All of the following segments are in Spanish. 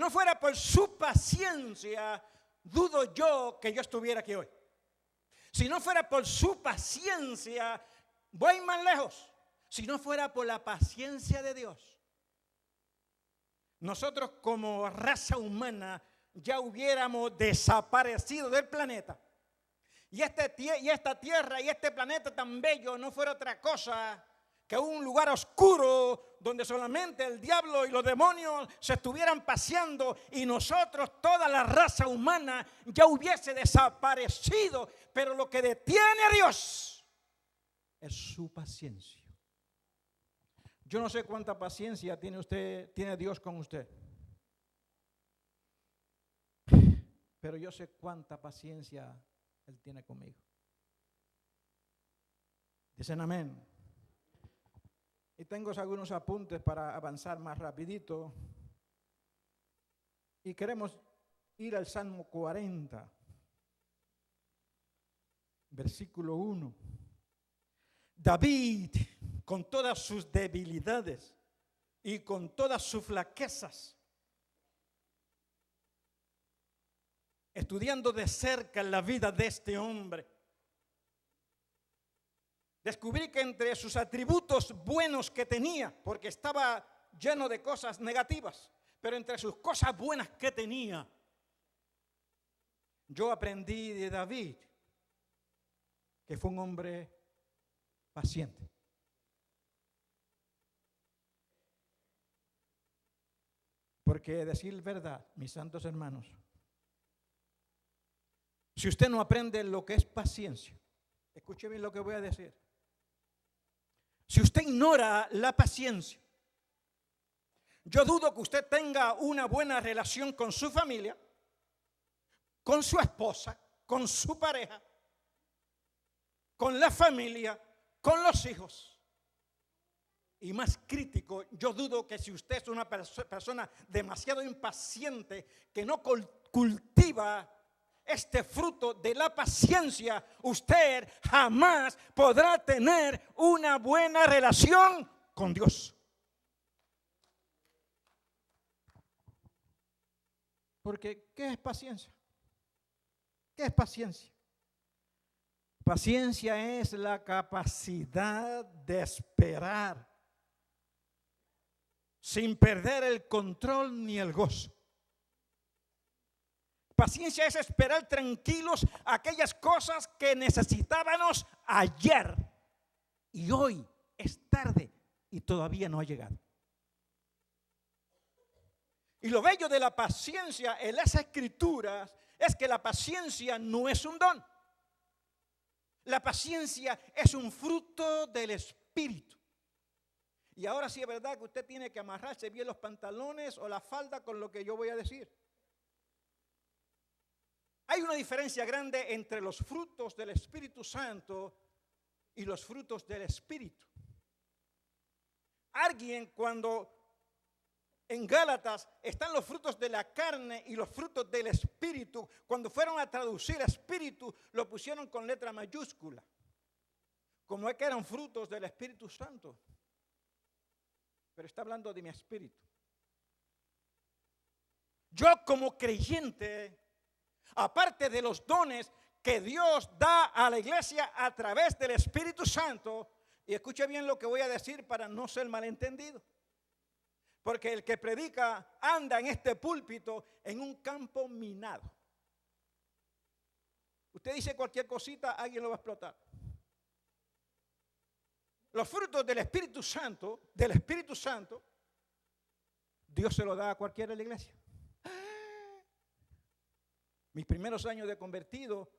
no fuera por su paciencia, dudo yo que yo estuviera aquí hoy. Si no fuera por su paciencia, voy más lejos. Si no fuera por la paciencia de Dios, nosotros como raza humana ya hubiéramos desaparecido del planeta. Y esta tierra y este planeta tan bello no fuera otra cosa que un lugar oscuro donde solamente el diablo y los demonios se estuvieran paseando y nosotros, toda la raza humana, ya hubiese desaparecido. Pero lo que detiene a Dios es su paciencia. Yo no sé cuánta paciencia tiene Dios con usted. Pero yo sé cuánta paciencia Él tiene conmigo. Dicen amén. Y tengo algunos apuntes para avanzar más rapidito. Y queremos ir al Salmo 40, versículo 1. David, con todas sus debilidades y con todas sus flaquezas, estudiando de cerca la vida de este hombre, descubrí que entre sus atributos buenos que tenía, porque estaba lleno de cosas negativas, pero entre sus cosas buenas que tenía, yo aprendí de David que fue un hombre paciente. Porque decir verdad, mis santos hermanos, si usted no aprende lo que es paciencia, escuche bien lo que voy a decir. Si usted ignora la paciencia, yo dudo que usted tenga una buena relación con su familia, con su esposa, con su pareja, con la familia, con los hijos. Y más crítico, yo dudo que si usted es una persona demasiado impaciente, que no cultiva este fruto de la paciencia, usted jamás podrá tener una buena relación con Dios. Porque, ¿qué es paciencia? ¿Qué es paciencia? Paciencia es la capacidad de esperar sin perder el control ni el gozo. Paciencia es esperar tranquilos aquellas cosas que necesitábamos ayer y hoy es tarde y todavía no ha llegado. Y lo bello de la paciencia en las Escrituras es que la paciencia no es un don. La paciencia es un fruto del Espíritu. Y ahora sí es verdad que usted tiene que amarrarse bien los pantalones o la falda con lo que yo voy a decir. Hay una diferencia grande entre los frutos del Espíritu Santo y los frutos del Espíritu. Alguien cuando en Gálatas están los frutos de la carne y los frutos del Espíritu, cuando fueron a traducir Espíritu lo pusieron con letra mayúscula, como es que eran frutos del Espíritu Santo. Pero está hablando de mi espíritu. Yo como creyente, aparte de los dones que Dios da a la iglesia a través del Espíritu Santo, y escuche bien lo que voy a decir para no ser malentendido, porque el que predica anda en este púlpito en un campo minado. Usted dice cualquier cosita, alguien lo va a explotar. Los frutos del Espíritu Santo, Dios se lo da a cualquiera en la iglesia. Mis primeros años de convertido,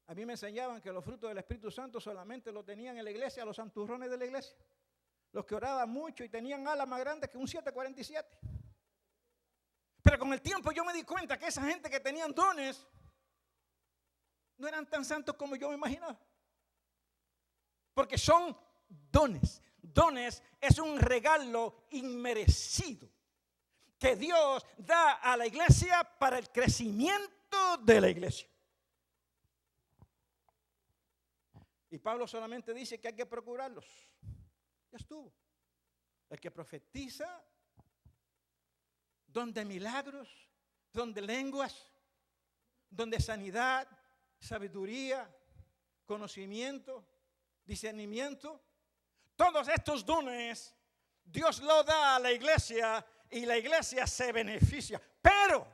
a mí me enseñaban que los frutos del Espíritu Santo solamente lo tenían en la iglesia los santurrones de la iglesia. Los que oraban mucho y tenían alas más grandes que un 747. Pero con el tiempo yo me di cuenta que esa gente que tenían dones no eran tan santos como yo me imaginaba. Porque son dones. Dones es un regalo inmerecido que Dios da a la iglesia para el crecimiento de la iglesia. Y Pablo solamente dice que hay que procurarlos. Ya estuvo. El que profetiza, don de milagros, don de lenguas, don de sanidad, sabiduría, conocimiento, discernimiento. Todos estos dones Dios lo da a la iglesia y la iglesia se beneficia. Pero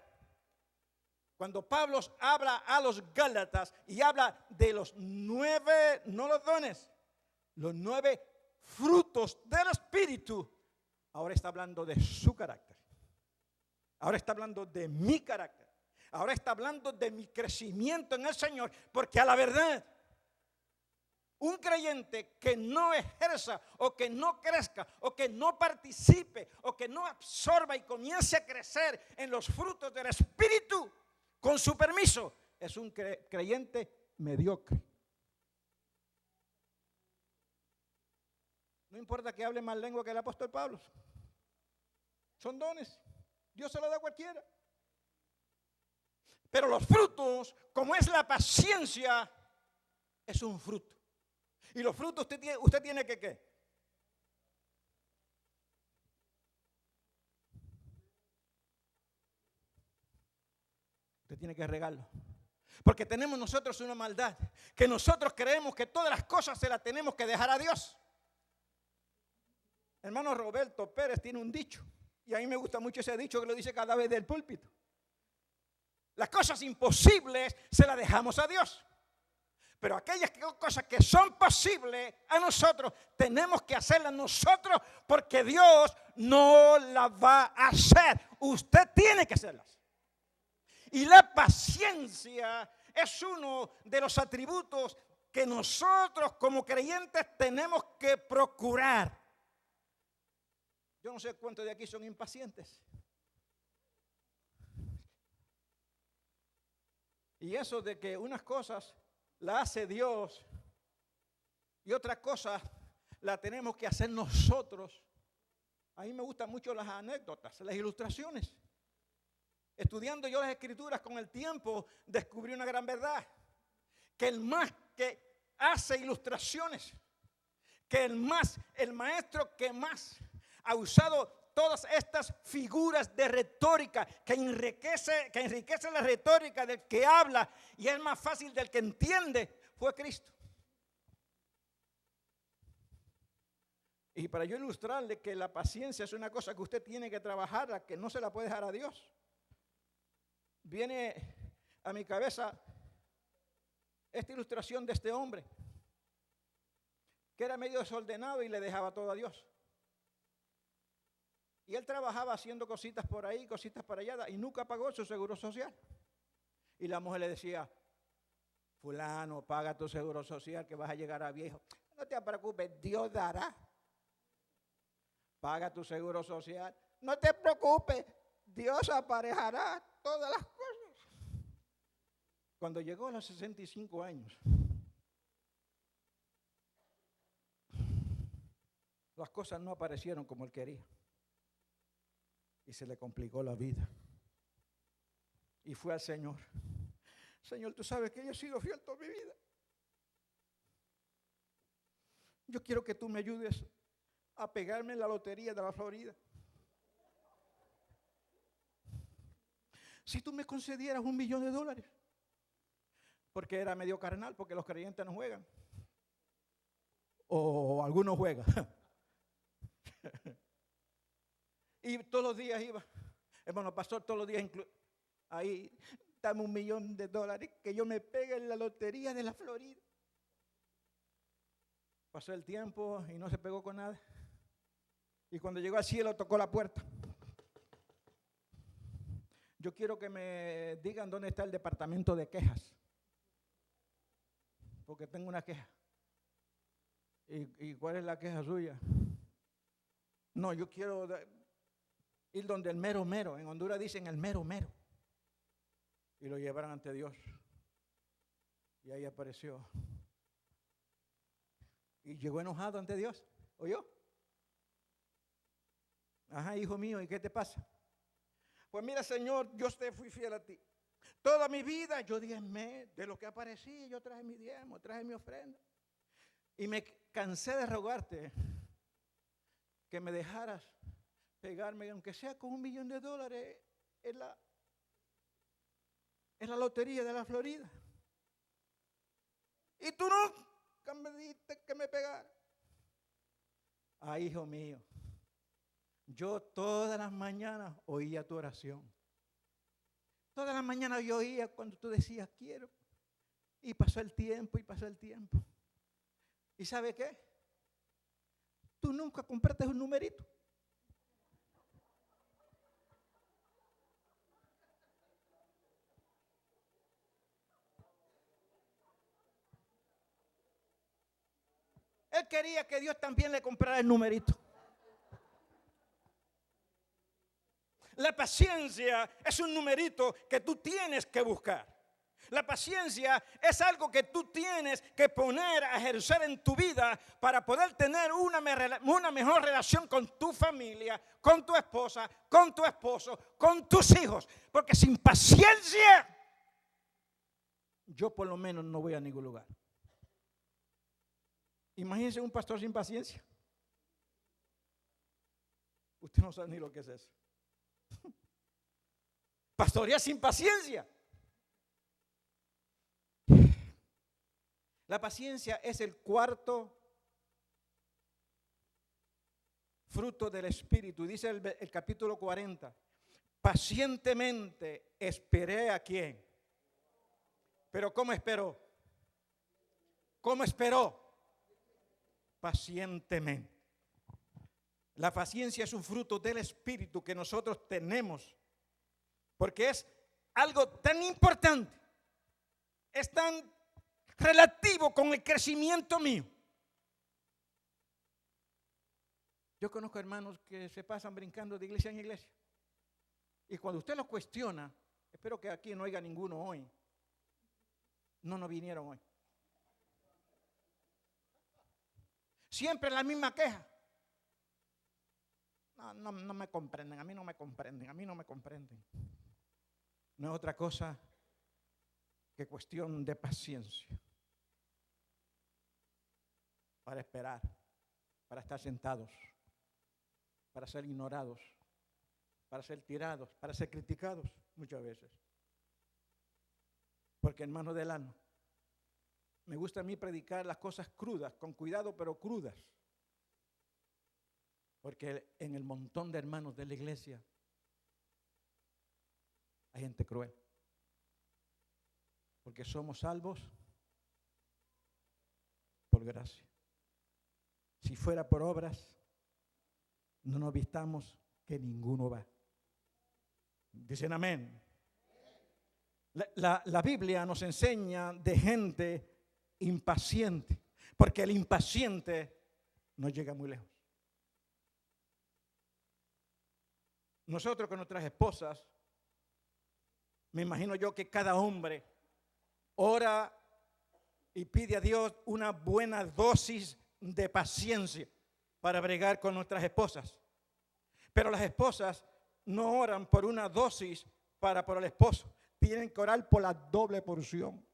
cuando Pablo habla a los Gálatas y habla de los 9, no los dones, los 9 frutos del Espíritu, ahora está hablando de su carácter. Ahora está hablando de mi carácter. Ahora está hablando de mi crecimiento en el Señor. Porque a la verdad, un creyente que no ejerza o que no crezca o que no participe o que no absorba y comience a crecer en los frutos del Espíritu, con su permiso, es un creyente mediocre. No importa que hable más lengua que el apóstol Pablo. Son dones. Dios se los da a cualquiera. Pero los frutos, como es la paciencia, es un fruto. Y los frutos usted tiene que ¿qué? Usted tiene que regarlo. Porque tenemos nosotros una maldad, que nosotros creemos que todas las cosas se las tenemos que dejar a Dios. Hermano Roberto Pérez tiene un dicho, y a mí me gusta mucho ese dicho que lo dice cada vez del púlpito. Las cosas imposibles se las dejamos a Dios. Pero aquellas cosas que son posibles a nosotros, tenemos que hacerlas nosotros porque Dios no las va a hacer. Usted tiene que hacerlas. Y la paciencia es uno de los atributos que nosotros como creyentes tenemos que procurar. Yo no sé cuántos de aquí son impacientes. Y eso de que unas cosas la hace Dios y otras cosas la tenemos que hacer nosotros. A mí me gustan mucho las anécdotas, las ilustraciones. Estudiando yo las escrituras con el tiempo, descubrí una gran verdad. Que el más que hace ilustraciones, que el maestro que más ha usado todas estas figuras de retórica que enriquece la retórica del que habla y es más fácil del que entiende, fue Cristo. Y para yo ilustrarle que la paciencia es una cosa que usted tiene que trabajar, que no se la puede dejar a Dios. Viene a mi cabeza esta ilustración de este hombre que era medio desordenado y le dejaba todo a Dios. Y él trabajaba haciendo cositas por ahí, cositas para allá, y nunca pagó su seguro social. Y la mujer le decía: fulano, paga tu seguro social que vas a llegar a viejo. No te preocupes, Dios dará. Paga tu seguro social. No te preocupes, Dios aparejará todas las cosas. Cuando llegó a los 65 años, las cosas no aparecieron como él quería. Y se le complicó la vida. Y fue al Señor. Señor, tú sabes que yo he sido fiel toda mi vida. Yo quiero que tú me ayudes a pegarme en la lotería de la Florida. Si tú me concedieras $1 millón, porque era medio carnal, porque los creyentes no juegan. O algunos juegan. Y todos los días iba, hermano pastor, todos los días ahí, dame $1 millón que yo me pegue en la lotería de la Florida. Pasó el tiempo y no se pegó con nada. Y cuando llegó al cielo tocó la puerta. Yo quiero que me digan dónde está el departamento de quejas. Porque tengo una queja. ¿Y cuál es la queja suya? No, yo quiero ir donde el mero mero. En Honduras dicen el mero mero. Y lo llevaron ante Dios. Y ahí apareció. Y llegó enojado ante Dios. ¿Oyó? Ajá, hijo mío, ¿y qué te pasa? Pues mira, Señor, yo te fui fiel a ti. Toda mi vida yo diezmé de lo que aparecía. Yo traje mi diezmo, traje mi ofrenda. Y me cansé de rogarte que me dejaras pegarme, aunque sea con $1 millón en la Es la lotería de la Florida. Y tú nunca me dijiste que me pegara. Ay, hijo mío, yo todas las mañanas oía tu oración. Todas las mañanas yo oía cuando tú decías quiero. Y pasó el tiempo y pasó el tiempo. ¿Y sabe qué? Tú nunca compraste un numerito. Él quería que Dios también le comprara el numerito. La paciencia es un numerito que tú tienes que buscar. La paciencia es algo que tú tienes que poner a ejercer en tu vida para poder tener una mejor relación con tu familia, con tu esposa, con tu esposo, con tus hijos. Porque sin paciencia, yo por lo menos no voy a ningún lugar. Imagínense un pastor sin paciencia. Usted no sabe ni lo que es eso. Pastorear sin paciencia. La paciencia es el cuarto fruto del Espíritu. Dice el capítulo 40. Pacientemente esperé a quién. Pero ¿cómo esperó? ¿Cómo esperó? Pacientemente. La paciencia es un fruto del Espíritu que nosotros tenemos, porque es algo tan importante, es tan relativo con el crecimiento mío. Yo conozco hermanos que se pasan brincando de iglesia en iglesia, y cuando usted los cuestiona, espero que aquí no haya ninguno hoy, no vinieron hoy. Siempre la misma queja. No me comprenden, a mí no me comprenden, a mí no me comprenden. No es otra cosa que cuestión de paciencia. Para esperar, para estar sentados, para ser ignorados, para ser tirados, para ser criticados muchas veces. Porque hermano del alma, me gusta a mí predicar las cosas crudas, con cuidado pero crudas. Porque en el montón de hermanos de la iglesia hay gente cruel. Porque somos salvos por gracia. Si fuera por obras, no nos vistamos que ninguno va. Dicen amén. La Biblia nos enseña de gente impaciente, porque el impaciente no llega muy lejos. Nosotros con nuestras esposas, me imagino yo que cada hombre ora y pide a Dios una buena dosis de paciencia para bregar con nuestras esposas. Pero las esposas no oran por una dosis por el esposo, tienen que orar por la doble porción.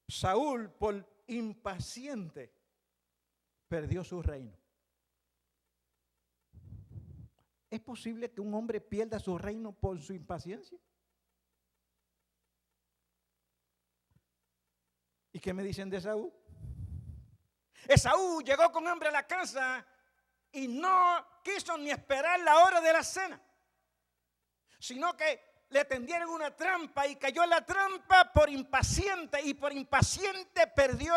Saúl, por impaciente, perdió su reino. ¿Es posible que un hombre pierda su reino por su impaciencia? ¿Y qué me dicen de Esaú? Esaú llegó con hambre a la casa y no quiso ni esperar la hora de la cena, sino que le tendieron una trampa y cayó en la trampa por impaciente, y por impaciente perdió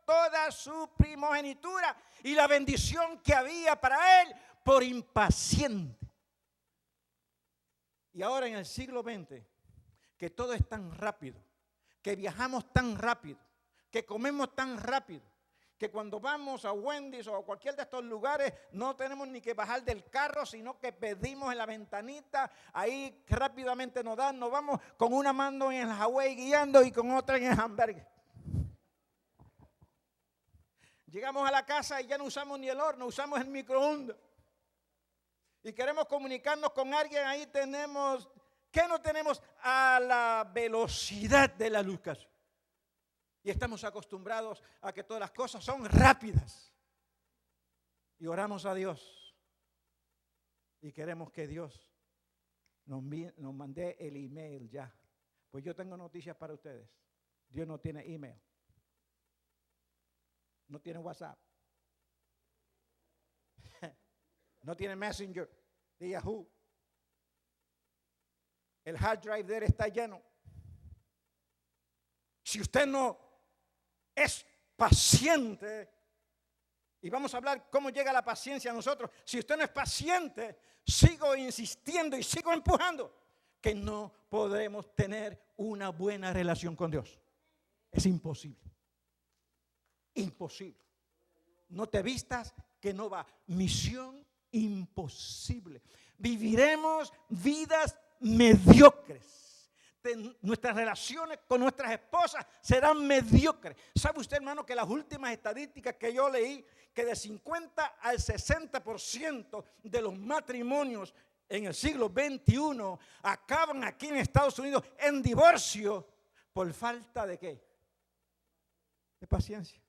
toda su primogenitura y la bendición que había para él por impaciente. Y ahora en el siglo XX, que todo es tan rápido, que viajamos tan rápido, que comemos tan rápido, que cuando vamos a Wendy's o a cualquier de estos lugares no tenemos ni que bajar del carro, sino que pedimos en la ventanita, ahí rápidamente nos dan, nos vamos con una mano en el Hawaii guiando y con otra en el hamburger. Llegamos a la casa y ya no usamos ni el horno, usamos el microondas. Y queremos comunicarnos con alguien, ahí tenemos, ¿qué no tenemos? A la velocidad de la luz casi. Y estamos acostumbrados a que todas las cosas son rápidas. Y oramos a Dios. Y queremos que Dios nos mande el email ya. Pues yo tengo noticias para ustedes. Dios no tiene email. No tiene WhatsApp. No tiene Messenger de Yahoo. El hard drive de él está lleno. Si usted no es paciente, y vamos a hablar cómo llega la paciencia a nosotros. Si usted no es paciente, sigo insistiendo y sigo empujando que no podremos tener una buena relación con Dios. Es imposible. Imposible. No te vistas que no va. Misión imposible. Viviremos vidas mediocres. Nuestras relaciones con nuestras esposas serán mediocres. ¿Sabe usted, hermano, que las últimas estadísticas que yo leí, que de 50 al 60% de los matrimonios en el siglo XXI acaban aquí en Estados Unidos en divorcio por falta de qué? De paciencia.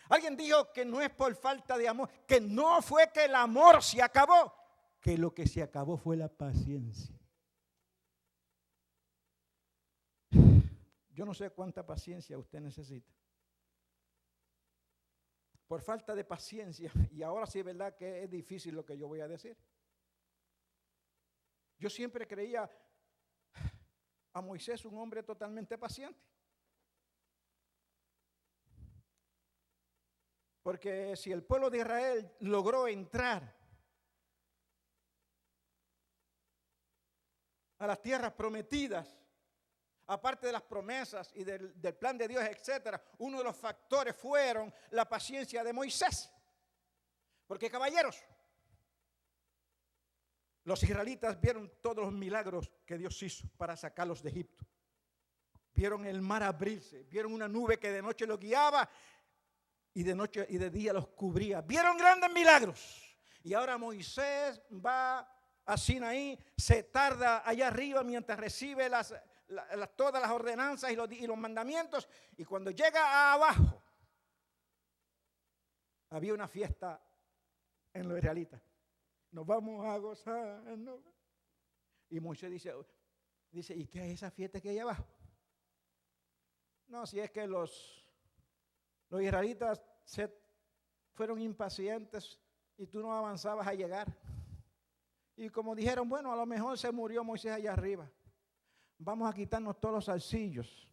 Alguien dijo que no es por falta de amor, que no fue que el amor se acabó, que lo que se acabó fue la paciencia. Yo no sé cuánta paciencia usted necesita. Por falta de paciencia, y ahora sí es verdad que es difícil lo que yo voy a decir. Yo siempre creía a Moisés un hombre totalmente paciente. Porque si el pueblo de Israel logró entrar a las tierras prometidas, aparte de las promesas y del plan de Dios, etcétera, uno de los factores fueron la paciencia de Moisés. Porque, caballeros, los israelitas vieron todos los milagros que Dios hizo para sacarlos de Egipto. Vieron el mar abrirse, vieron una nube que de noche los guiaba y de noche y de día los cubría. Vieron grandes milagros. Y ahora Moisés va a Sinaí, se tarda allá arriba mientras recibe todas las ordenanzas y los mandamientos, y cuando llega abajo había una fiesta en los israelitas. Nos vamos a gozar, ¿no? Y Moisés dice, ¿y qué es esa fiesta que hay abajo? No, si es que los israelitas fueron impacientes y tú no avanzabas a llegar. Y como dijeron, bueno, a lo mejor se murió Moisés allá arriba. Vamos a quitarnos todos los zarcillos,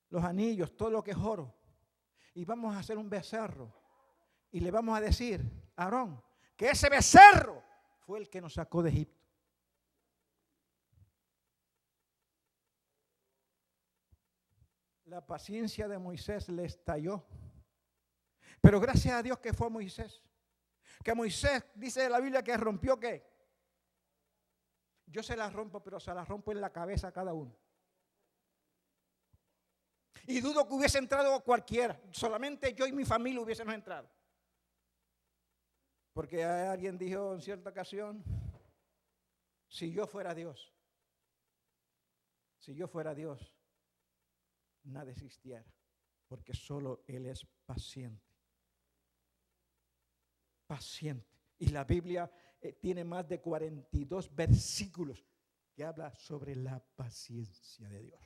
los anillos, todo lo que es oro. Y vamos a hacer un becerro. Y le vamos a decir a Aarón que ese becerro fue el que nos sacó de Egipto. La paciencia de Moisés le estalló. Pero gracias a Dios que fue Moisés. Que Moisés, dice la Biblia, que rompió ¿qué? Yo se la rompo, pero se la rompo en la cabeza a cada uno. Y dudo que hubiese entrado cualquiera. Solamente yo y mi familia hubiésemos entrado. Porque alguien dijo en cierta ocasión, si yo fuera Dios, nada existiera. Porque solo Él es paciente. Paciente. Y la Biblia tiene más de 42 versículos que habla sobre la paciencia de Dios.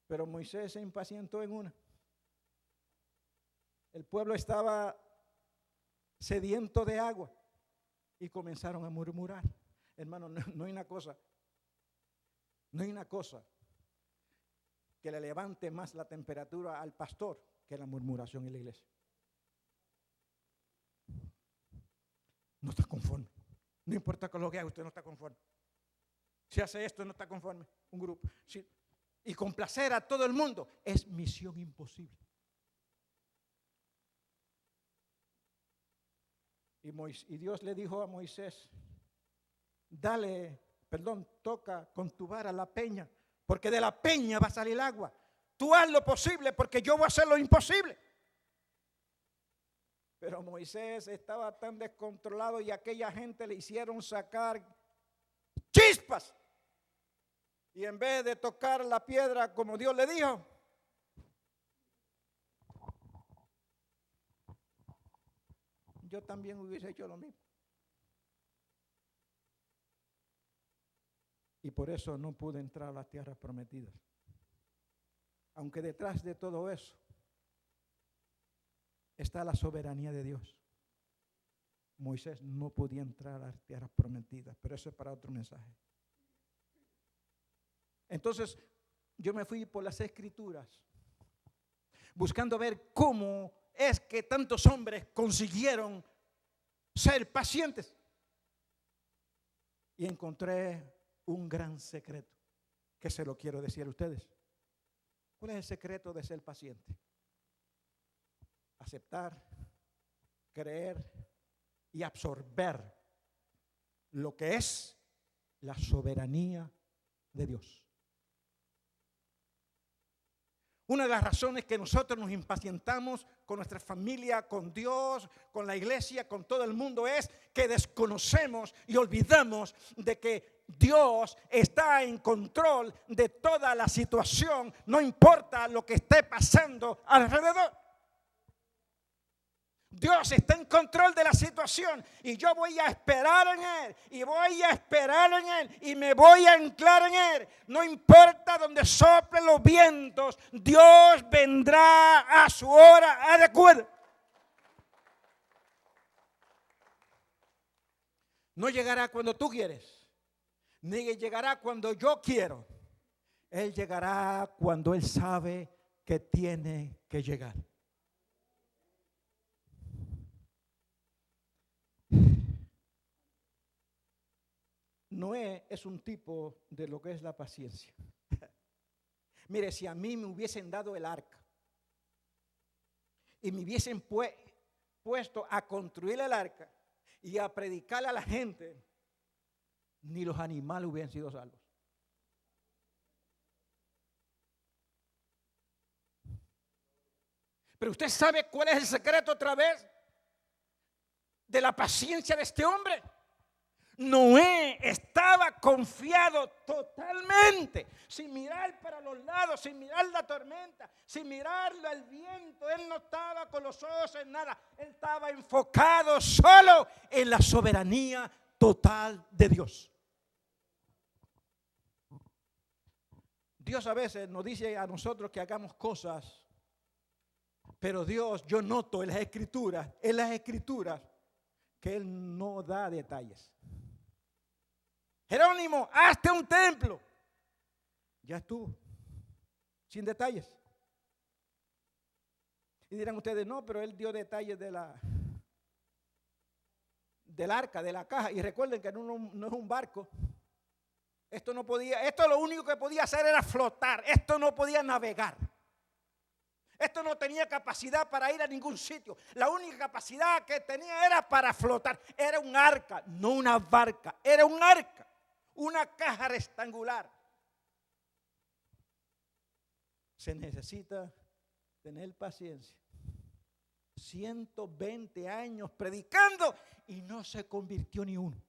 Pero Moisés se impacientó en una. El pueblo estaba sediento de agua y comenzaron a murmurar. Hermano, no hay una cosa que le levante más la temperatura al pastor que la murmuración en la iglesia. No está conforme. No importa con lo que haga, usted no está conforme. Si hace esto, no está conforme. Un grupo. Sí. Y complacer a todo el mundo es misión imposible. Y Dios le dijo a Moisés, toca con tu vara la peña, porque de la peña va a salir agua. Tú haz lo posible porque yo voy a hacer lo imposible. Pero Moisés estaba tan descontrolado y aquella gente le hicieron sacar chispas. Y en vez de tocar la piedra como Dios le dijo, yo también hubiese hecho lo mismo. Y por eso no pude entrar a las tierras prometidas. Aunque detrás de todo eso está la soberanía de Dios. Moisés no podía entrar a las tierras prometidas, pero eso es para otro mensaje. Entonces, yo me fui por las Escrituras, buscando ver cómo es que tantos hombres consiguieron ser pacientes. Y encontré un gran secreto que se lo quiero decir a ustedes. ¿Cuál es el secreto de ser paciente? Aceptar, creer y absorber lo que es la soberanía de Dios. Una de las razones que nosotros nos impacientamos con nuestra familia, con Dios, con la iglesia, con todo el mundo es que desconocemos y olvidamos de que Dios está en control de toda la situación, no importa lo que esté pasando alrededor. Dios está en control de la situación y yo voy a esperar en Él y voy a esperar en Él y me voy a anclar en Él. No importa donde soplen los vientos, Dios vendrá a su hora adecuada. No llegará cuando tú quieres, ni llegará cuando yo quiero. Él llegará cuando Él sabe que tiene que llegar. Noé es un tipo de lo que es la paciencia. Mire, si a mí me hubiesen dado el arca y me hubiesen puesto a construir el arca y a predicarle a la gente, ni los animales hubieran sido salvos. Pero usted sabe cuál es el secreto otra vez de la paciencia de este hombre. Noé estaba confiado totalmente, sin mirar para los lados, sin mirar la tormenta, sin mirar el viento. Él no estaba con los ojos en nada. Él estaba enfocado solo en la soberanía total de Dios. Dios a veces nos dice a nosotros que hagamos cosas, pero Dios, yo noto en las escrituras, que Él no da detalles. Jerónimo, hazte un templo. Ya estuvo, sin detalles. Y dirán ustedes, no, pero Él dio detalles del arca, de la caja. Y recuerden que no es un barco. Esto lo único que podía hacer era flotar. Esto no podía navegar. Esto no tenía capacidad para ir a ningún sitio. La única capacidad que tenía era para flotar. Era un arca, no una barca. Era un arca, una caja rectangular. Se necesita tener paciencia. 120 años predicando y no se convirtió ni uno.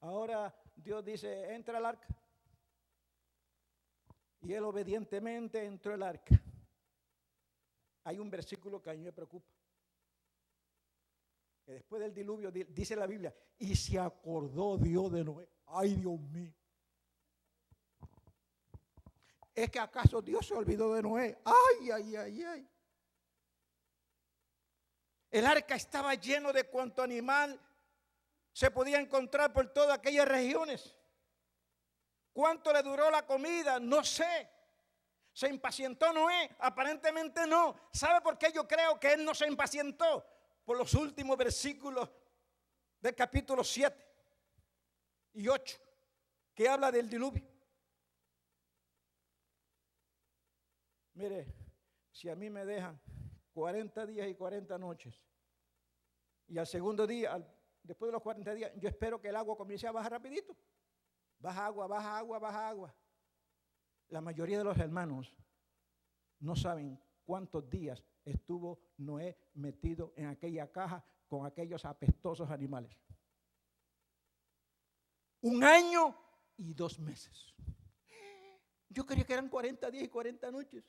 Ahora Dios dice, entra al arca. Y él obedientemente entró al arca. Hay un versículo que a mí me preocupa. Que después del diluvio, dice la Biblia, y se acordó Dios de Noé. Ay, Dios mío. ¿Es que acaso Dios se olvidó de Noé? Ay, ay, ay, ay. El arca estaba lleno de cuanto animal se podía encontrar por todas aquellas regiones. ¿Cuánto le duró la comida? No sé. ¿Se impacientó Noé? Aparentemente no. ¿Sabe por qué yo creo que él no se impacientó? Por los últimos versículos del capítulo 7 y 8, que habla del diluvio. Mire, si a mí me dejan 40 días y 40 noches, y al segundo día, después de los 40 días, yo espero que el agua comience a bajar rapidito. Baja agua, baja agua, baja agua. La mayoría de los hermanos no saben cuántos días estuvo Noé metido en aquella caja con aquellos apestosos animales. 1 año y 2 meses. Yo creía que eran 40 días y 40 noches.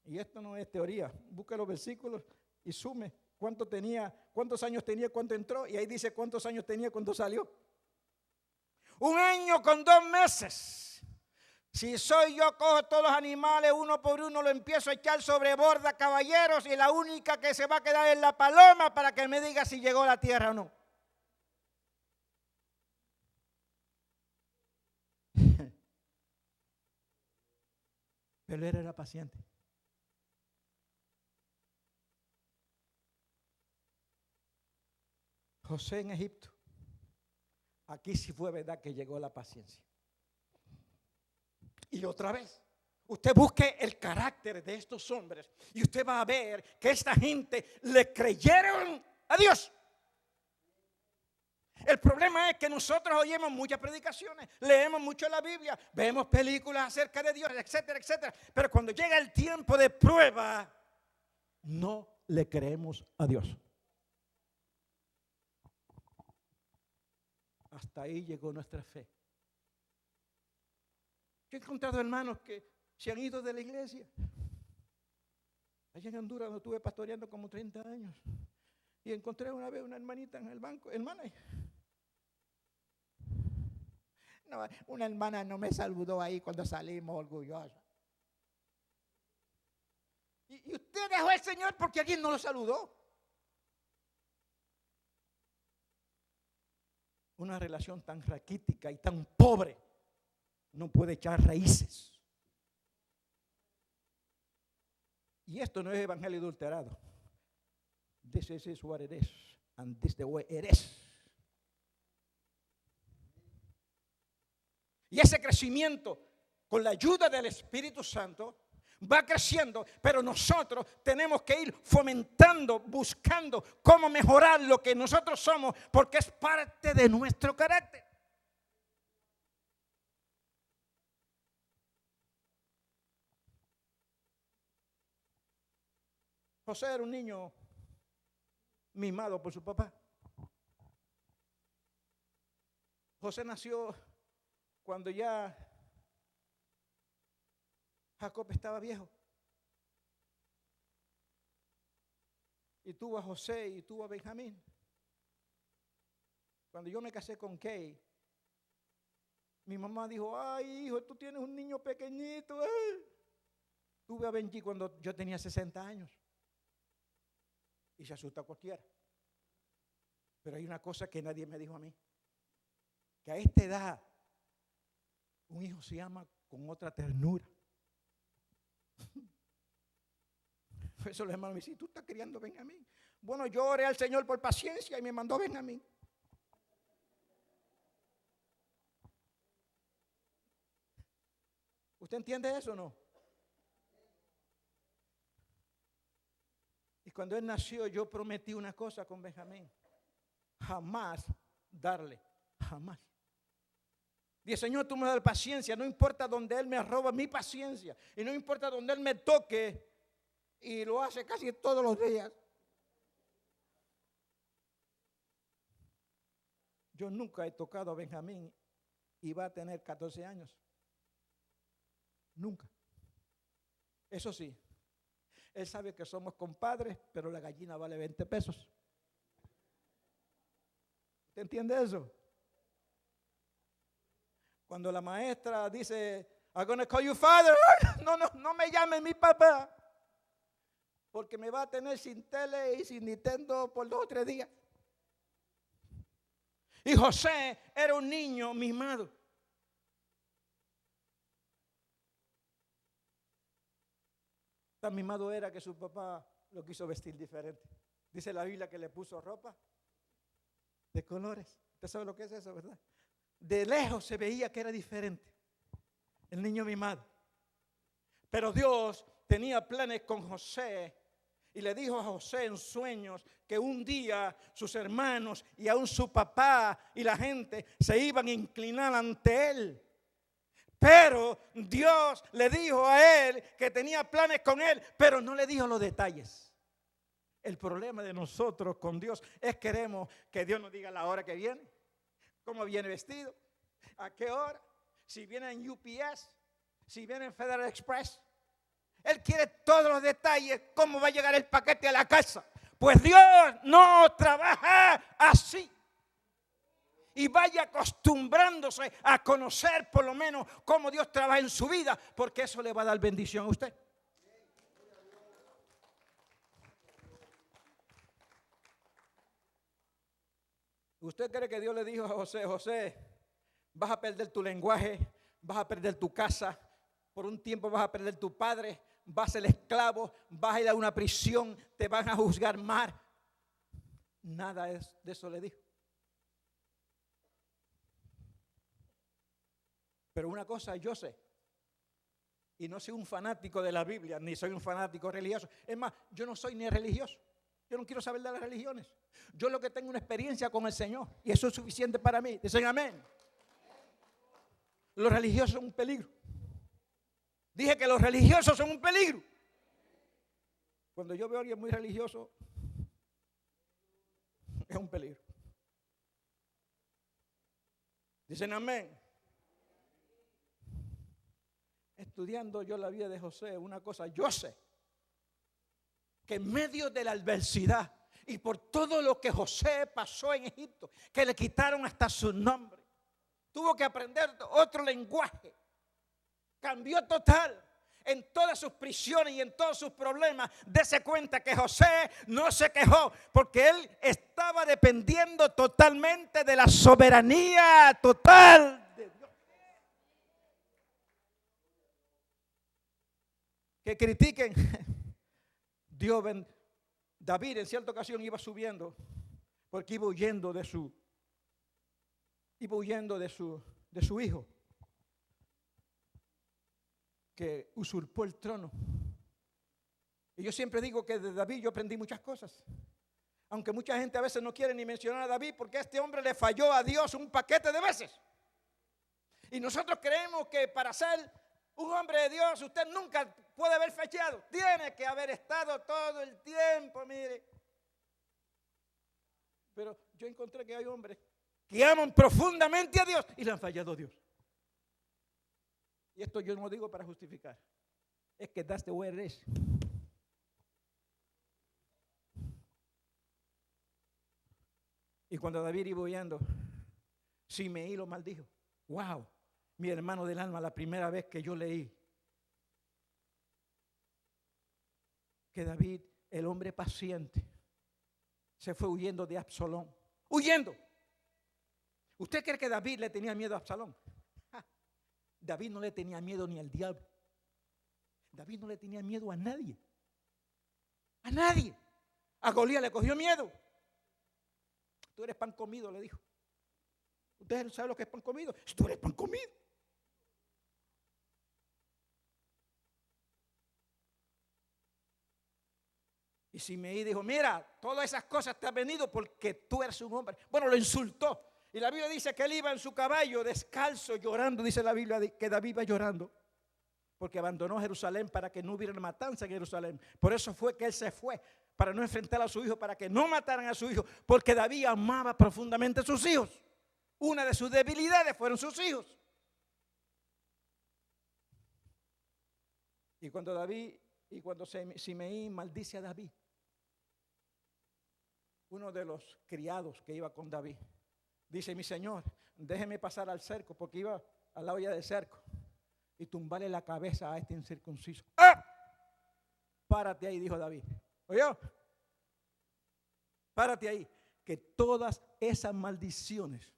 Y esto no es teoría. Busca los versículos y sume cuánto tenía, cuántos años tenía cuando entró. Y ahí dice cuántos años tenía cuando salió. 1 año con 2 meses. Si soy yo, cojo todos los animales uno por uno, lo empiezo a echar sobre borda, caballeros, y la única que se va a quedar es la paloma para que me diga si llegó a la tierra o no. Pero él era paciente. José en Egipto. Aquí sí fue verdad que llegó la paciencia. Y otra vez, usted busque el carácter de estos hombres y usted va a ver que esta gente le creyeron a Dios. El problema es que nosotros oímos muchas predicaciones, leemos mucho la Biblia, vemos películas acerca de Dios, etcétera, etcétera. Pero cuando llega el tiempo de prueba, no le creemos a Dios. Hasta ahí llegó nuestra fe. Yo he encontrado hermanos que se han ido de la iglesia. Allá en Honduras donde estuve pastoreando como 30 años. Y encontré una vez una hermanita en el banco. Hermana. No, una hermana no me saludó ahí cuando salimos orgullosa. Y usted dejó al Señor porque alguien no lo saludó. Una relación tan raquítica y tan pobre no puede echar raíces. Y esto no es evangelio adulterado. This is what it is, and this is the way it is. Y ese crecimiento, con la ayuda del Espíritu Santo, va creciendo, pero nosotros tenemos que ir fomentando, buscando cómo mejorar lo que nosotros somos, porque es parte de nuestro carácter. José era un niño mimado por su papá. José nació cuando ya Jacob estaba viejo. Y tuvo a José y tuvo a Benjamín. Cuando yo me casé con Kay, mi mamá dijo, ay hijo, tú tienes un niño pequeñito. Tuve a Benji cuando yo tenía 60 años. Y se asusta cualquiera. Pero hay una cosa que nadie me dijo a mí. Que a esta edad, un hijo se ama con otra ternura. Por eso los hermanos me dicen, tú estás criando Benjamín. Bueno, yo oré al Señor por paciencia y me mandó Benjamín. ¿Usted entiende eso o no? Y cuando él nació, yo prometí una cosa con Benjamín. Jamás darle, jamás. Dije, Señor, tú me das paciencia, no importa donde él me roba mi paciencia. Y no importa donde él me toque, y lo hace casi todos los días. Yo nunca he tocado a Benjamín y va a tener 14 años. Nunca. Eso sí, él sabe que somos compadres, pero la gallina vale 20 pesos. ¿Usted entiende eso? Cuando la maestra dice, I'm going to call you father, no me llame mi papá, porque me va a tener sin tele y sin Nintendo por 2 o 3 días. Y José era un niño mimado. Tan mimado era que su papá lo quiso vestir diferente. Dice la Biblia que le puso ropa de colores. Usted sabe lo que es eso, ¿verdad? De lejos se veía que era diferente. El niño mimado. Pero Dios tenía planes con José y le dijo a José en sueños que un día sus hermanos y aún su papá y la gente se iban a inclinar ante él. Pero Dios le dijo a él que tenía planes con él, pero no le dijo los detalles. El problema de nosotros con Dios es queremos que Dios nos diga la hora que viene, cómo viene vestido, ¿A qué hora? Si viene en UPS, si viene en Federal Express. Él quiere todos los detalles, cómo va a llegar el paquete a la casa. Pues Dios no trabaja así. Y vaya acostumbrándose a conocer por lo menos cómo Dios trabaja en su vida, porque eso le va a dar bendición a usted. ¿Usted cree que Dios le dijo a José, José, vas a perder tu lenguaje, vas a perder tu casa, por un tiempo vas a perder tu padre, vas a ser esclavo, vas a ir a una prisión, te van a juzgar mal? Nada de eso le dijo. Pero una cosa yo sé, y no soy un fanático de la Biblia, ni soy un fanático religioso. Es más, yo no soy ni religioso. Yo no quiero saber de las religiones. Yo lo que tengo una experiencia con el Señor, y eso es suficiente para mí. Dicen amén. Los religiosos son un peligro. Dije que los religiosos son un peligro. Cuando yo veo a alguien muy religioso, es un peligro. Dicen amén. Estudiando yo la vida de José, una cosa, yo sé que en medio de la adversidad y por todo lo que José pasó en Egipto, que le quitaron hasta su nombre, tuvo que aprender otro lenguaje, cambió total. En todas sus prisiones y en todos sus problemas, dése cuenta que José no se quejó, porque él estaba dependiendo totalmente de la soberanía total de Dios. Que critiquen, David en cierta ocasión iba subiendo, porque iba huyendo de su hijo, que usurpó el trono. Y yo siempre digo que de David yo aprendí muchas cosas. Aunque mucha gente a veces no quiere ni mencionar a David, porque a este hombre le falló a Dios un paquete de veces. Y nosotros creemos que para ser un hombre de Dios usted nunca puede haber fallado. Tiene que haber estado todo el tiempo, mire. Pero yo encontré que hay hombres que aman profundamente a Dios y le han fallado a Dios. Y esto yo no lo digo para justificar. Es que that's the way it is. Y cuando David iba huyendo, Simeí lo maldijo. Wow, mi hermano del alma, la primera vez que yo leí que David, el hombre paciente, se fue huyendo de Absalón. Huyendo. ¿Usted cree que David le tenía miedo a Absalón? David no le tenía miedo ni al diablo. David no le tenía miedo a nadie. A nadie. A Goliat le cogió miedo. Tú eres pan comido, le dijo. ¿Ustedes no saben lo que es pan comido? Tú eres pan comido. Y Simeí dijo, mira, todas esas cosas te han venido porque tú eres un hombre. Bueno, lo insultó. Y la Biblia dice que él iba en su caballo descalzo llorando. Dice la Biblia que David iba llorando porque abandonó Jerusalén para que no hubiera matanza en Jerusalén. Por eso fue que él se fue, para no enfrentar a su hijo, para que no mataran a su hijo, porque David amaba profundamente a sus hijos. Una de sus debilidades fueron sus hijos. Y cuando Simeí maldice a David, uno de los criados que iba con David dice, mi señor, déjeme pasar al cerco, porque iba a la olla del cerco, y tumbarle la cabeza a este incircunciso. ¡Ah! Párate ahí, dijo David. ¿Oyó? Párate ahí, que todas esas maldiciones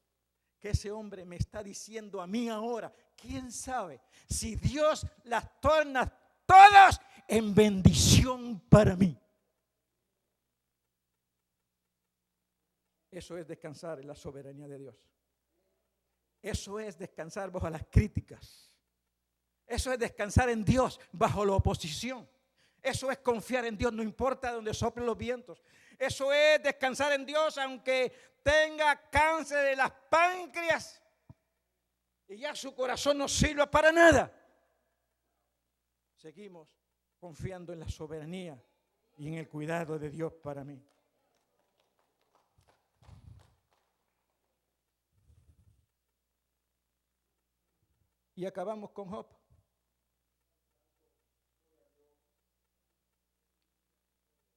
que ese hombre me está diciendo a mí ahora, quién sabe si Dios las torna todas en bendición para mí. Eso es descansar en la soberanía de Dios. Eso es descansar bajo las críticas. Eso es descansar en Dios bajo la oposición. Eso es confiar en Dios, no importa donde soplen los vientos. Eso es descansar en Dios aunque tenga cáncer de las páncreas y ya su corazón no sirva para nada. Seguimos confiando en la soberanía y en el cuidado de Dios para mí. Y acabamos con Job.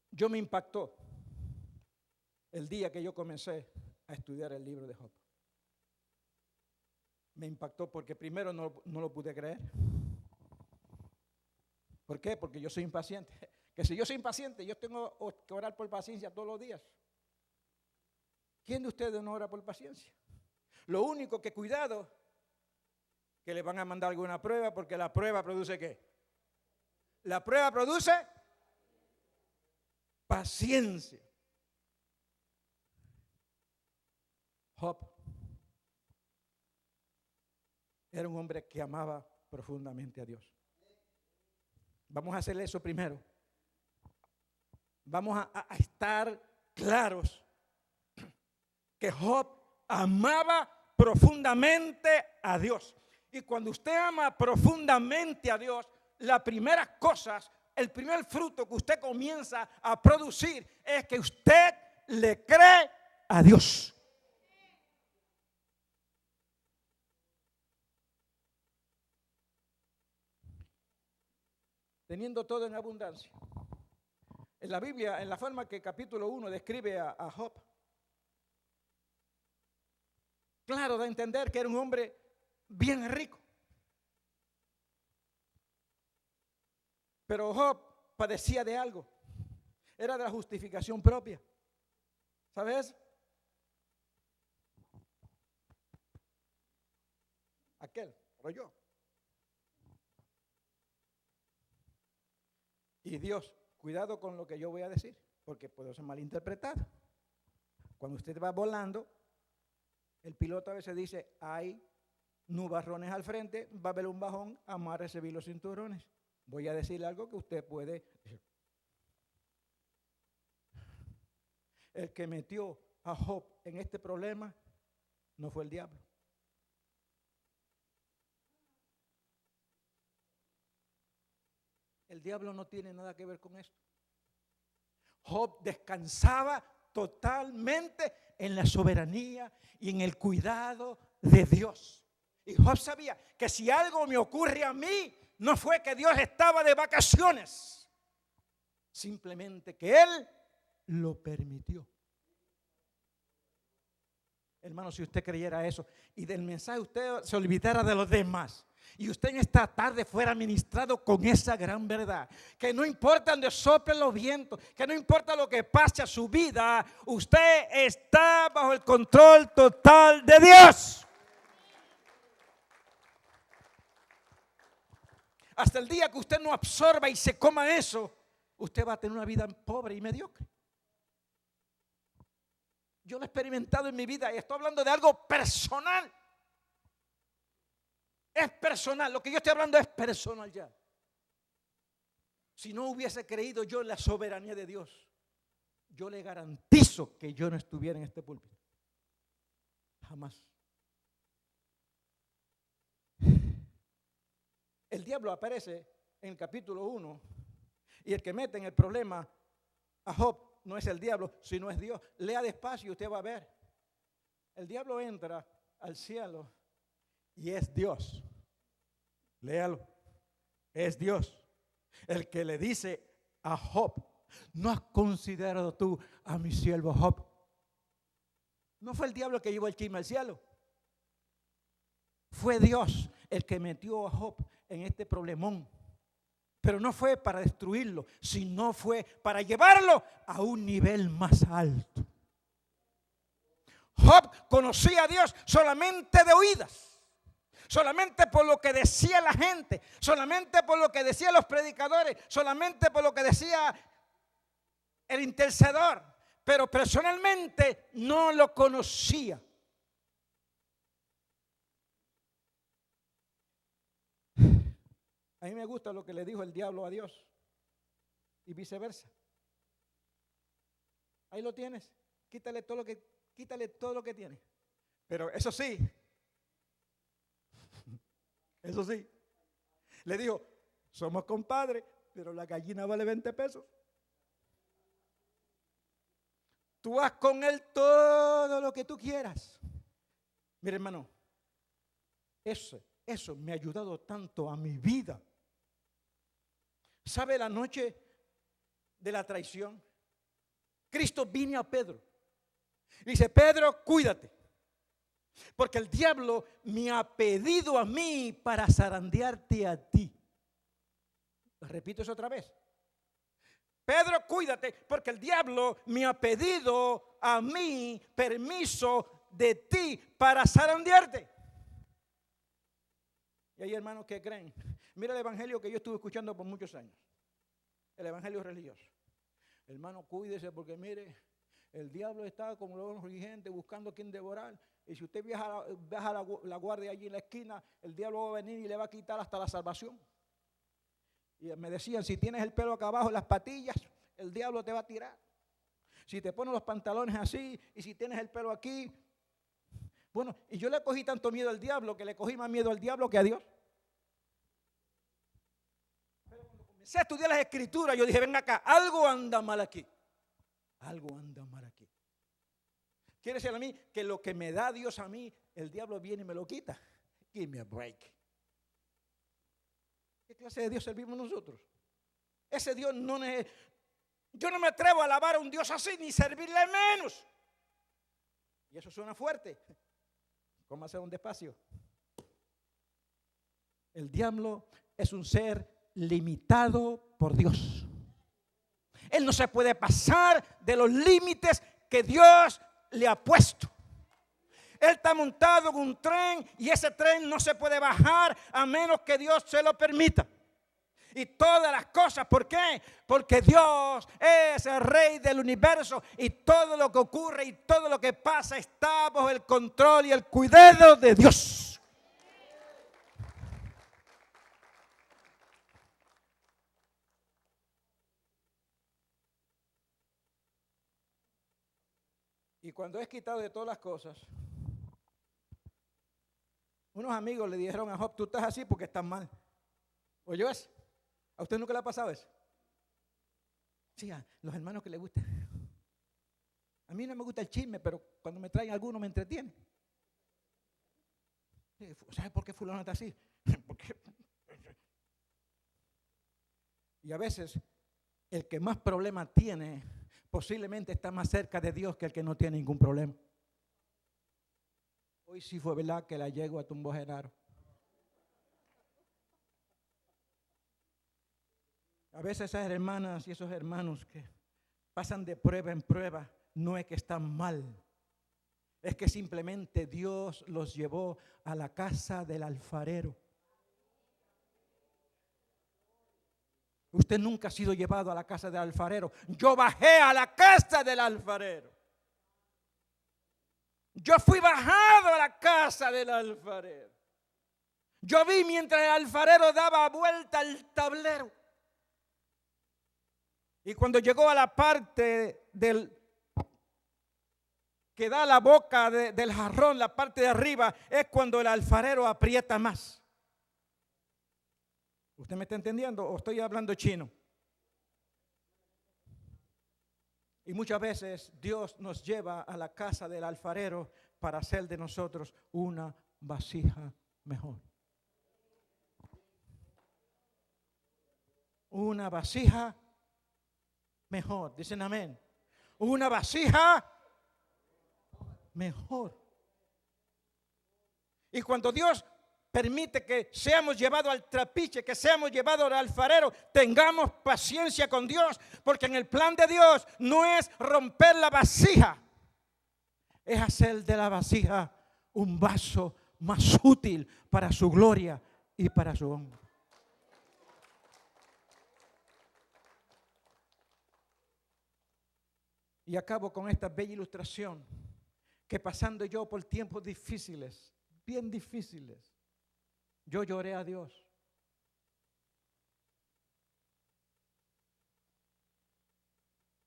Yo me impactó el día que yo comencé a estudiar el libro de Job. Me impactó porque primero no lo pude creer. ¿Por qué? Porque yo soy impaciente. Que si yo soy impaciente, yo tengo que orar por paciencia todos los días. ¿Quién de ustedes no ora por paciencia? Lo único que cuidado, que le van a mandar alguna prueba, porque la prueba produce ¿qué? La prueba produce paciencia. Job era un hombre que amaba profundamente a Dios. Vamos a hacer eso primero. Vamos a estar claros que Job amaba profundamente a Dios. Y cuando usted ama profundamente a Dios, las primeras cosas, el primer fruto que usted comienza a producir es que usted le cree a Dios. Teniendo todo en abundancia. En la Biblia, en la forma que capítulo 1 describe a Job, claro, da a entender que era un hombre bien rico. Pero Job padecía de algo. Era de la justificación propia. ¿Sabes? Aquel, pero yo. Y Dios, cuidado con lo que yo voy a decir, porque puede ser malinterpretado. Cuando usted va volando, el piloto a veces dice, hay nubarrones al frente, va a haber un bajón, amárrese bien los cinturones. Voy a decirle algo que usted puede decir. El que metió a Job en este problema no fue el diablo. El diablo no tiene nada que ver con esto. Job descansaba totalmente en la soberanía y en el cuidado de Dios. Y Job sabía que si algo me ocurre a mí, no fue que Dios estaba de vacaciones, simplemente que Él lo permitió. Hermano, si usted creyera eso y del mensaje usted se olvidara de los demás y usted en esta tarde fuera ministrado con esa gran verdad, que no importa donde soplen los vientos, que no importa lo que pase a su vida, usted está bajo el control total de Dios. Hasta el día que usted no absorba y se coma eso, usted va a tener una vida pobre y mediocre. Yo lo he experimentado en mi vida y estoy hablando de algo personal. Es personal, lo que yo estoy hablando es personal ya. Si no hubiese creído yo en la soberanía de Dios, yo le garantizo que yo no estuviera en este púlpito. Jamás. El diablo aparece en el capítulo 1 y el que mete en el problema a Job no es el diablo, sino es Dios. Lea despacio y usted va a ver. El diablo entra al cielo y es Dios. Léalo. Es Dios el que le dice a Job, ¿no has considerado tú a mi siervo Job? No fue el diablo que llevó el chisme al cielo. Fue Dios el que metió a Job en este problemón. Pero no fue para destruirlo, sino fue para llevarlo a un nivel más alto. Job conocía a Dios solamente de oídas, solamente por lo que decía la gente, solamente por lo que decían los predicadores, solamente por lo que decía el intercedor, pero personalmente no lo conocía. A mí me gusta lo que le dijo el diablo a Dios y viceversa. Ahí lo tienes. Quítale todo lo que tiene. Pero eso sí, le dijo, somos compadres, pero la gallina vale 20 pesos. Tú haz con él todo lo que tú quieras. Mire, hermano, ese Eso me ha ayudado tanto a mi vida. ¿Sabe la noche de la traición? Cristo vino a Pedro. Dice, Pedro, cuídate. Porque el diablo me ha pedido a mí para zarandearte a ti. Repito eso otra vez. Pedro, cuídate, porque el diablo me ha pedido a mí permiso de ti para zarandearte. Y hay hermanos que creen. Mira el evangelio que yo estuve escuchando por muchos años. El evangelio religioso. Hermano, cuídese porque mire, el diablo está como los dirigentes buscando a quien devorar. Y si usted baja la guardia allí en la esquina, el diablo va a venir y le va a quitar hasta la salvación. Y me decían, si tienes el pelo acá abajo, las patillas, el diablo te va a tirar. Si te pones los pantalones así y si tienes el pelo aquí. Bueno, y yo le cogí tanto miedo al diablo que le cogí más miedo al diablo que a Dios. Pero cuando comencé a estudiar las escrituras, yo dije, ven acá, algo anda mal aquí. Algo anda mal aquí. Quiere decir a mí que lo que me da Dios a mí, el diablo viene y me lo quita. Give me a break. ¿Qué clase de Dios servimos nosotros? Ese Dios no es. Yo no me atrevo a alabar a un Dios así ni servirle menos. Y eso suena fuerte. ¿Cómo hacer un despacio? El diablo es un ser limitado por Dios. Él no se puede pasar de los límites que Dios le ha puesto. Él está montado en un tren y ese tren no se puede bajar a menos que Dios se lo permita. Y todas las cosas, ¿por qué? Porque Dios es el rey del universo y todo lo que ocurre y todo lo que pasa está bajo el control y el cuidado de Dios. Y cuando es quitado de todas las cosas, unos amigos le dijeron a Job, tú estás así porque estás mal. ¿Oyó eso? ¿A usted nunca le ha pasado eso? Sí, a los hermanos que les gusta. A mí no me gusta el chisme, pero cuando me traen alguno me entretiene. ¿Sabe por qué fulano está así? Porque... Y a veces el que más problemas tiene posiblemente está más cerca de Dios que el que no tiene ningún problema. Hoy sí fue verdad que la yegua tumbó Genaro. A veces esas hermanas y esos hermanos que pasan de prueba en prueba, no es que están mal, es que simplemente Dios los llevó a la casa del alfarero. Usted nunca ha sido llevado a la casa del alfarero. Yo bajé a la casa del alfarero. Yo fui bajado a la casa del alfarero. Yo vi mientras el alfarero daba vuelta al tablero. Y cuando llegó a la parte que da la boca del jarrón, la parte de arriba, es cuando el alfarero aprieta más. ¿Usted me está entendiendo o estoy hablando chino? Y muchas veces Dios nos lleva a la casa del alfarero para hacer de nosotros una vasija mejor. Una vasija mejor. Dicen amén. Una vasija mejor. Y cuando Dios permite que seamos llevados al trapiche, que seamos llevados al alfarero, tengamos paciencia con Dios, porque en el plan de Dios no es romper la vasija, es hacer de la vasija un vaso más útil para su gloria y para su honra. Y acabo con esta bella ilustración, que pasando yo por tiempos difíciles, bien difíciles, yo lloré a Dios.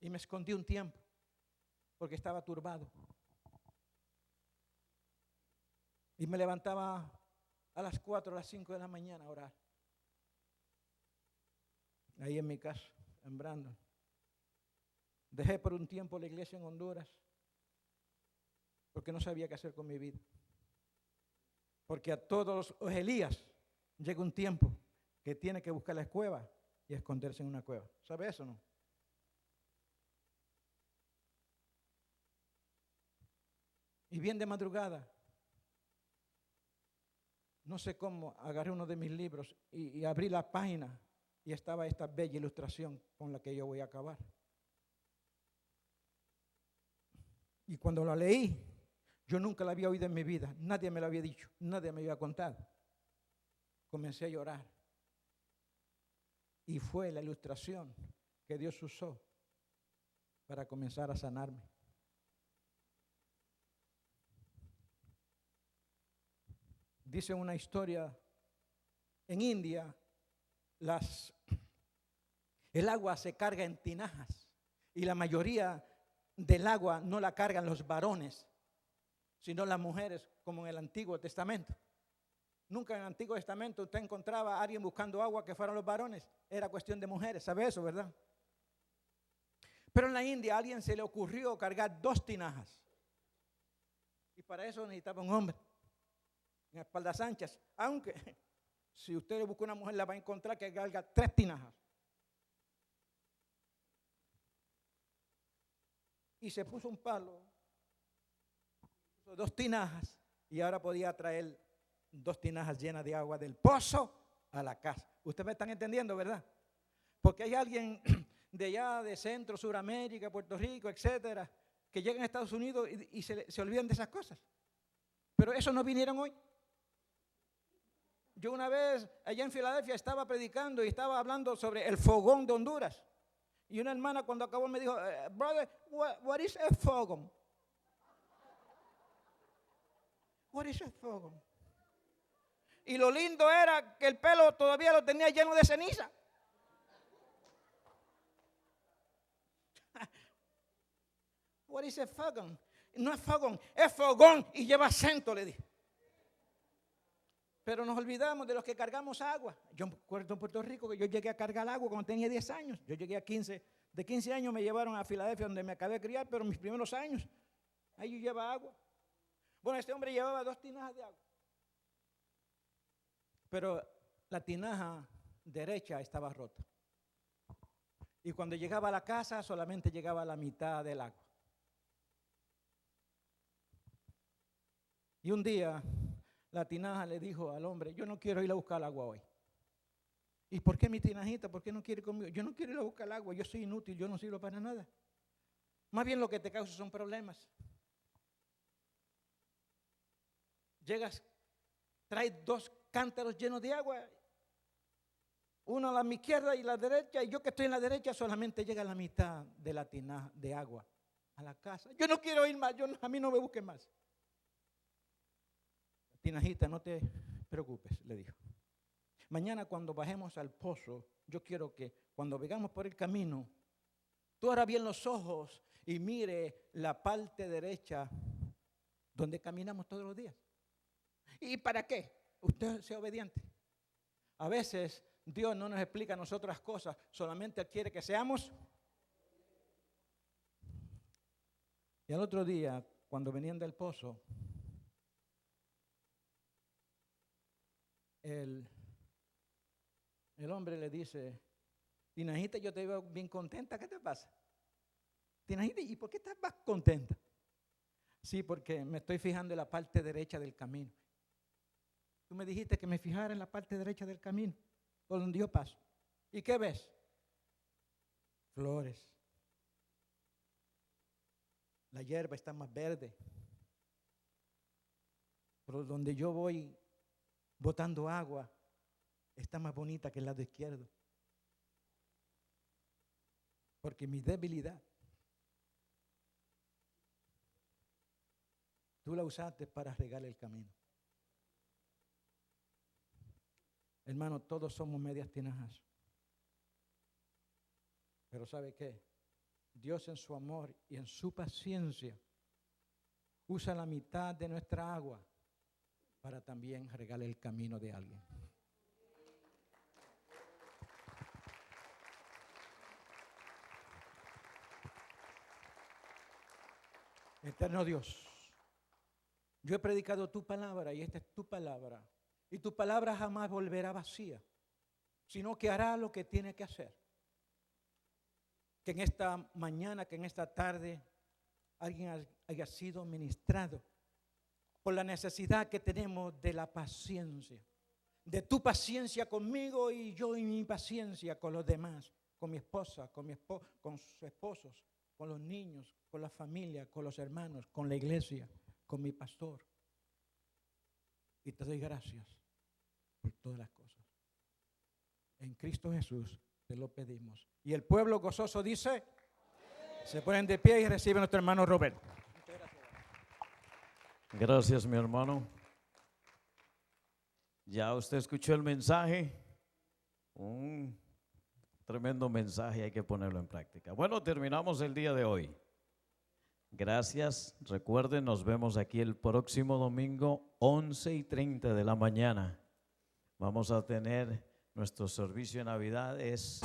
Y me escondí un tiempo porque estaba turbado. Y me levantaba a las 4, a las 5 de la mañana a orar. Ahí en mi casa, en Brandon. Dejé por un tiempo la iglesia en Honduras porque no sabía qué hacer con mi vida. Porque a todos los Elías llega un tiempo que tiene que buscar la cueva y esconderse en una cueva. ¿Sabe eso o no? Y bien de madrugada, no sé cómo, agarré uno de mis libros y abrí la página y estaba esta bella ilustración con la que yo voy a acabar. Y cuando la leí, yo nunca la había oído en mi vida, nadie me lo había dicho, nadie me había contado. Comencé a llorar. Y fue la ilustración que Dios usó para comenzar a sanarme. Dice una historia, en India, el agua se carga en tinajas y la mayoría del agua no la cargan los varones, sino las mujeres, como en el Antiguo Testamento. Nunca en el Antiguo Testamento usted encontraba a alguien buscando agua que fueran los varones, era cuestión de mujeres, ¿sabe eso, verdad? Pero en la India a alguien se le ocurrió cargar 2 tinajas y para eso necesitaba un hombre en espaldas anchas, aunque si usted le busca una mujer la va a encontrar que carga 3 tinajas. Y se puso un palo, puso 2 tinajas y ahora podía traer 2 tinajas llenas de agua del pozo a la casa. Ustedes me están entendiendo, ¿verdad? Porque hay alguien de allá, de Centro, Suramérica, Puerto Rico, etcétera, que llegan a Estados Unidos y se olvidan de esas cosas. Pero eso no vinieron hoy. Yo una vez allá en Filadelfia estaba predicando y estaba hablando sobre el fogón de Honduras. Y una hermana cuando acabó me dijo, brother, what is a fogón? What is a fogón? Y lo lindo era que el pelo todavía lo tenía lleno de ceniza. What is a fogón? No es fogón, es fogón y lleva acento, le dije. Pero nos olvidamos de los que cargamos agua. Yo recuerdo en Puerto Rico que yo llegué a cargar agua cuando tenía 10 años. Yo llegué a 15, de 15 años me llevaron a Filadelfia donde me acabé de criar, pero mis primeros años, ahí yo llevaba agua. Bueno, este hombre llevaba 2 tinajas de agua. Pero la tinaja derecha estaba rota. Y cuando llegaba a la casa solamente llegaba a la mitad del agua. Y un día la tinaja le dijo al hombre, yo no quiero ir a buscar agua hoy. ¿Y por qué mi tinajita? ¿Por qué no quiere conmigo? Yo no quiero ir a buscar agua, yo soy inútil, yo no sirvo para nada. Más bien lo que te causa son problemas. Llegas, traes 2 cántaros llenos de agua, uno a la izquierda y la derecha, y yo que estoy en la derecha solamente llega a la mitad de la tinaja de agua a la casa. Yo no quiero ir más, a mí no me busquen más. Tinajita, no te preocupes, le dijo. Mañana cuando bajemos al pozo, yo quiero que cuando vengamos por el camino, tú abras bien los ojos y mire la parte derecha donde caminamos todos los días. ¿Y para qué? Usted sea obediente. A veces Dios no nos explica a nosotros las cosas, solamente Él quiere que seamos. Y al otro día, cuando venían del pozo, el hombre le dice, Tinajita, yo te veo bien contenta, ¿qué te pasa? Tinajita, ¿y por qué estás más contenta? Sí, porque me estoy fijando en la parte derecha del camino. Tú me dijiste que me fijara en la parte derecha del camino, por donde yo paso. ¿Y qué ves? Flores. La hierba está más verde. Por donde yo voy botando agua, está más bonita que el lado izquierdo. Porque mi debilidad, tú la usaste para regar el camino. Hermano, todos somos medias tinajas. Pero ¿sabe qué? Dios en su amor y en su paciencia usa la mitad de nuestra agua para también regar el camino de alguien. Eterno Dios, Yo he predicado tu palabra y esta es tu palabra. Y tu palabra jamás volverá vacía, sino que hará lo que tiene que hacer. Que en esta mañana, que en esta tarde, alguien haya sido ministrado por la necesidad que tenemos de la paciencia. De tu paciencia conmigo y yo y mi paciencia con los demás. Con mi esposa, con sus esposos, con los niños, con la familia, con los hermanos, con la iglesia, con mi pastor. Y te doy gracias por todas las cosas. En Cristo Jesús te lo pedimos. Y el pueblo gozoso dice, se ponen de pie y reciben a nuestro hermano Roberto. Gracias, mi hermano. Ya usted escuchó el mensaje, un tremendo mensaje, hay que ponerlo en práctica. Bueno, terminamos el día de hoy. Gracias, recuerden, nos vemos aquí el próximo domingo, 11:30 de la mañana. Vamos a tener nuestro servicio de Navidad, es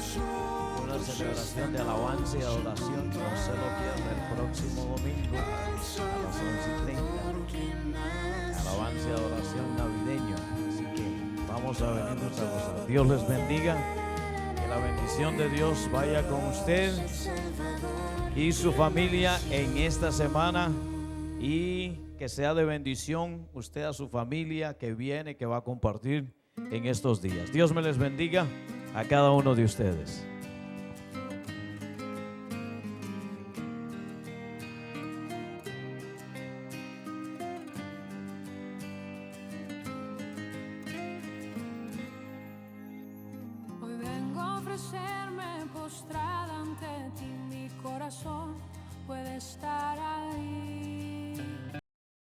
una celebración de alabanza y adoración. No se lo pierda el próximo domingo a las 11:30. Alabanza y adoración navideño. Así que vamos a venirnos a gozar. Dios les bendiga. Que la bendición de Dios vaya con usted y su familia en esta semana, y que sea de bendición usted a su familia que viene, que va a compartir en estos días. Dios me les bendiga a cada uno de ustedes. Hoy vengo a ofrecerme postrada ante ti, mi corazón puede estar